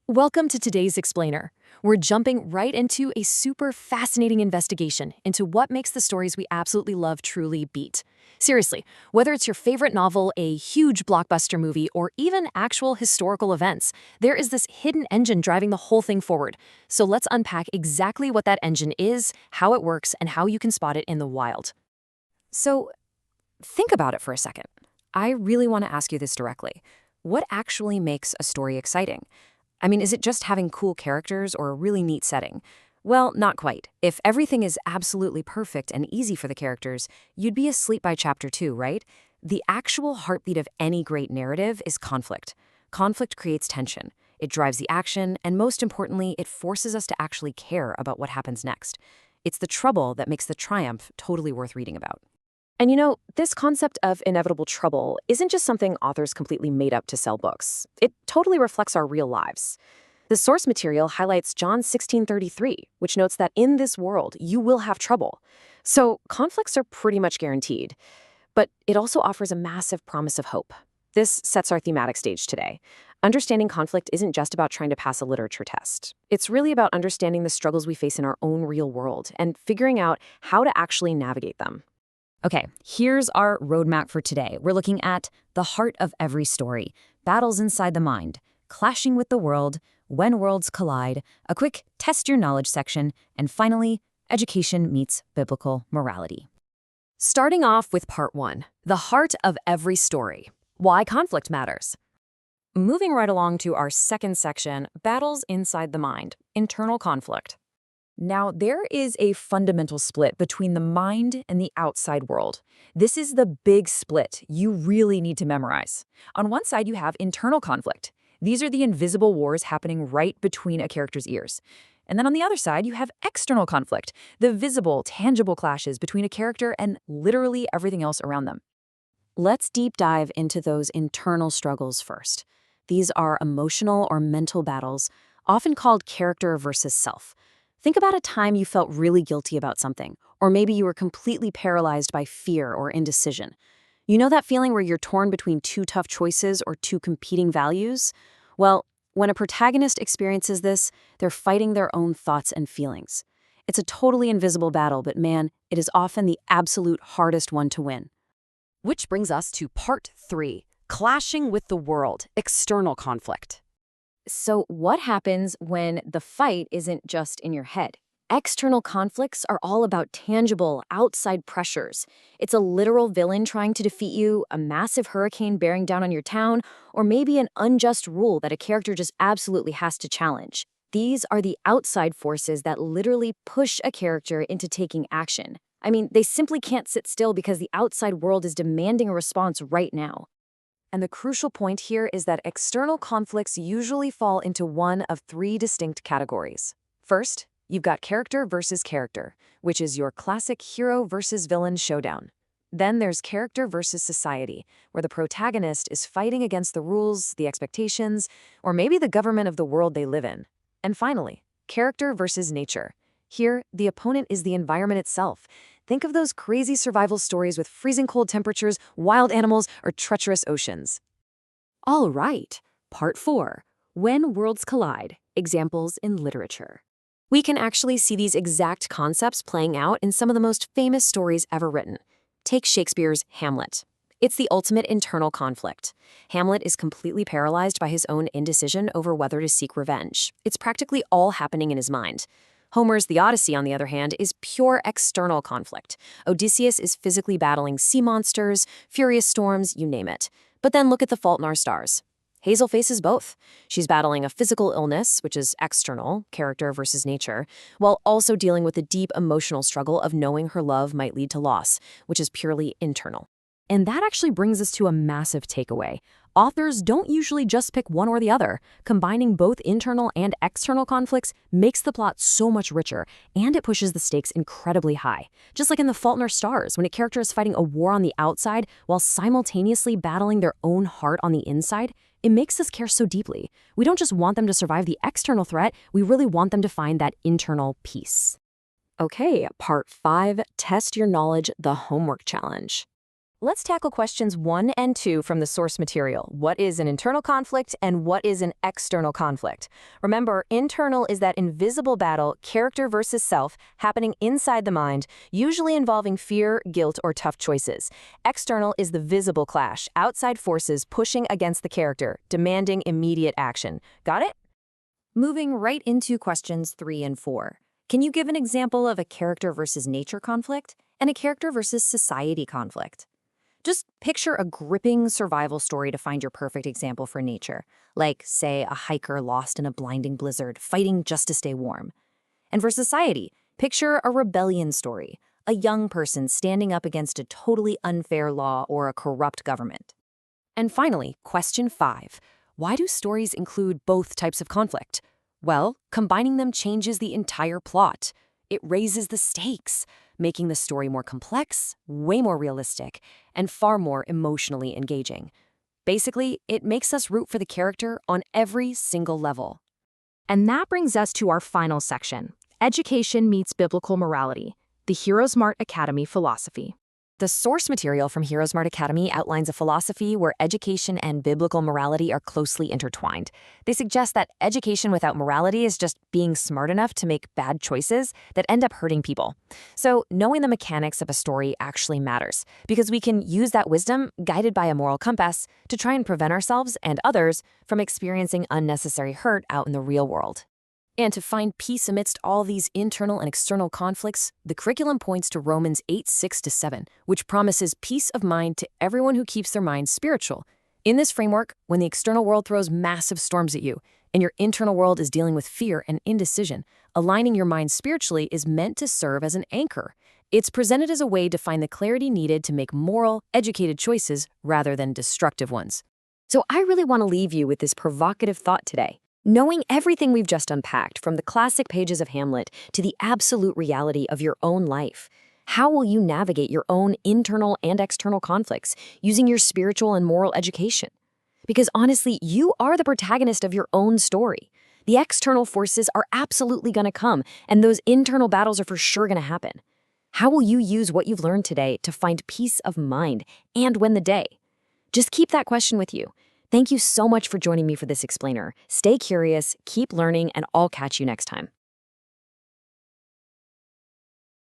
Welcome to today's Explainer. We're jumping right into a super fascinating investigation into what makes the stories we absolutely love truly beat. Seriously, whether it's your favorite novel, a huge blockbuster movie, or even actual historical events, there is this hidden engine driving the whole thing forward. So let's unpack exactly what that engine is, how it works, and how you can spot it in the wild. So think about it for a second. I really want to ask you this directly. What actually makes a story exciting? I mean, is it just having cool characters or a really neat setting? Well, not quite. If everything is absolutely perfect and easy for the characters, you'd be asleep by chapter 2, right? The actual heartbeat of any great narrative is conflict. Conflict creates tension. It drives the action, and most importantly, it forces us to actually care about what happens next. It's the trouble that makes the triumph totally worth reading about. And this concept of inevitable trouble isn't just something authors completely made up to sell books. It totally reflects our real lives. The source material highlights John 16:33, which notes that in this world, you will have trouble. So conflicts are pretty much guaranteed. But it also offers a massive promise of hope. This sets our thematic stage today. Understanding conflict isn't just about trying to pass a literature test. It's really about understanding the struggles we face in our own real world and figuring out how to actually navigate them. Okay, here's our roadmap for today. We're looking at the heart of every story, battles inside the mind, clashing with the world, when worlds collide, a quick test your knowledge section, and finally, education meets biblical morality. Starting off with part 1, the heart of every story. Why conflict matters. Moving right along to our second section, battles inside the mind, internal conflict. Now, there is a fundamental split between the mind and the outside world. This is the big split you really need to memorize. On one side, you have internal conflict. These are the invisible wars happening right between a character's ears. And then on the other side, you have external conflict, the visible, tangible clashes between a character and literally everything else around them. Let's deep dive into those internal struggles first. These are emotional or mental battles, often called character versus self. Think about a time you felt really guilty about something, or maybe you were completely paralyzed by fear or indecision. You know that feeling where you're torn between two tough choices or two competing values? Well, when a protagonist experiences this, they're fighting their own thoughts and feelings. It's a totally invisible battle, but man, it is often the absolute hardest one to win. Which brings us to part 3, clashing with the world, external conflict. So what happens when the fight isn't just in your head? External conflicts are all about tangible, outside pressures. It's a literal villain trying to defeat you, a massive hurricane bearing down on your town, or maybe an unjust rule that a character just absolutely has to challenge. These are the outside forces that literally push a character into taking action. I mean, they simply can't sit still because the outside world is demanding a response right now. And the crucial point here is that external conflicts usually fall into one of 3 distinct categories. First, you've got character versus character, which is your classic hero versus villain showdown. Then there's character versus society, where the protagonist is fighting against the rules, the expectations, or maybe the government of the world they live in. And finally, character versus nature. Here, the opponent is the environment itself. Think of those crazy survival stories with freezing cold temperatures, wild animals, or treacherous oceans. All right, part 4, when worlds collide, examples in literature. We can actually see these exact concepts playing out in some of the most famous stories ever written. Take Shakespeare's Hamlet. It's the ultimate internal conflict. Hamlet is completely paralyzed by his own indecision over whether to seek revenge. It's practically all happening in his mind. Homer's The Odyssey, on the other hand, is pure external conflict. Odysseus is physically battling sea monsters, furious storms, you name it. But then look at The Fault in Our Stars. Hazel faces both. She's battling a physical illness, which is external, character versus nature, while also dealing with the deep emotional struggle of knowing her love might lead to loss, which is purely internal. And that actually brings us to a massive takeaway. Authors don't usually just pick one or the other. Combining both internal and external conflicts makes the plot so much richer, and it pushes the stakes incredibly high. Just like in The Fault in Our Stars, when a character is fighting a war on the outside while simultaneously battling their own heart on the inside, it makes us care so deeply. We don't just want them to survive the external threat, we really want them to find that internal peace. Okay, part 5, test your knowledge, the homework challenge. Let's tackle questions 1 and 2 from the source material. What is an internal conflict and what is an external conflict? Remember, internal is that invisible battle, character versus self, happening inside the mind, usually involving fear, guilt, or tough choices. External is the visible clash, outside forces pushing against the character, demanding immediate action. Got it? Moving right into questions 3 and 4. Can you give an example of a character versus nature conflict and a character versus society conflict? Just picture a gripping survival story to find your perfect example for nature, like, say, a hiker lost in a blinding blizzard, fighting just to stay warm. And for society, picture a rebellion story, a young person standing up against a totally unfair law or a corrupt government. And finally, question 5. Why do stories include both types of conflict? Well, combining them changes the entire plot. It raises the stakes, making the story more complex, way more realistic, and far more emotionally engaging. Basically, it makes us root for the character on every single level. And that brings us to our final section, Education Meets Biblical Morality, the Heroesmart Academy philosophy. The source material from Heroesmart Academy outlines a philosophy where education and biblical morality are closely intertwined. They suggest that education without morality is just being smart enough to make bad choices that end up hurting people. So knowing the mechanics of a story actually matters, because we can use that wisdom, guided by a moral compass, to try and prevent ourselves and others from experiencing unnecessary hurt out in the real world. And to find peace amidst all these internal and external conflicts, the curriculum points to Romans 8:6-7, which promises peace of mind to everyone who keeps their minds spiritual. In this framework, when the external world throws massive storms at you, and your internal world is dealing with fear and indecision, aligning your mind spiritually is meant to serve as an anchor. It's presented as a way to find the clarity needed to make moral, educated choices rather than destructive ones. So I really want to leave you with this provocative thought today. Knowing everything we've just unpacked, from the classic pages of Hamlet to the absolute reality of your own life, how will you navigate your own internal and external conflicts using your spiritual and moral education? Because honestly, you are the protagonist of your own story. The external forces are absolutely going to come, and those internal battles are for sure going to happen. How will you use what you've learned today to find peace of mind and win the day? Just keep that question with you. Thank you so much for joining me for this explainer. Stay curious, keep learning, and I'll catch you next time.